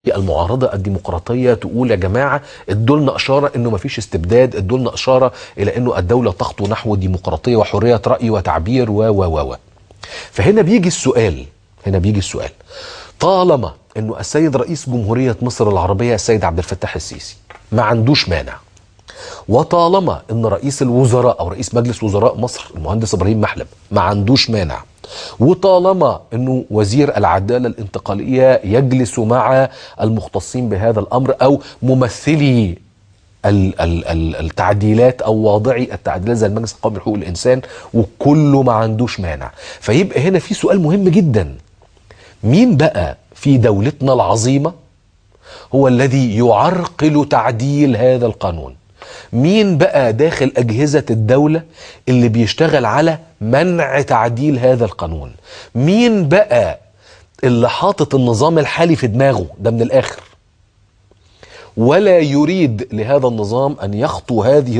المعارضة الديمقراطية تقول يا جماعة ادولنا إشارة إنه مفيش استبداد، ادولنا إشارة إلى إنه الدولة تخطو نحو ديمقراطية وحرية رأي وتعبير و فهنا بيجي السؤال، طالما إنه السيد رئيس جمهورية مصر العربية السيد عبد الفتاح السيسي ما عندوش مانع، وطالما إن رئيس الوزراء أو رئيس مجلس وزراء مصر المهندس إبراهيم محلب ما عندوش مانع، وطالما انه وزير العدالة الانتقالية يجلس مع المختصين بهذا الامر او ممثلي التعديلات او واضعي التعديلات زي المجلس القومي لحقوق الانسان وكله ما عندوش مانع، فيبقى هنا في سؤال مهم جدا: مين بقى في دولتنا العظيمة هو الذي يعرقل تعديل هذا القانون؟ مين بقى داخل أجهزة الدولة اللي بيشتغل على منع تعديل هذا القانون؟ مين بقى اللي حاطط النظام الحالي في دماغه ده من الآخر ولا يريد لهذا النظام أن يخطو هذه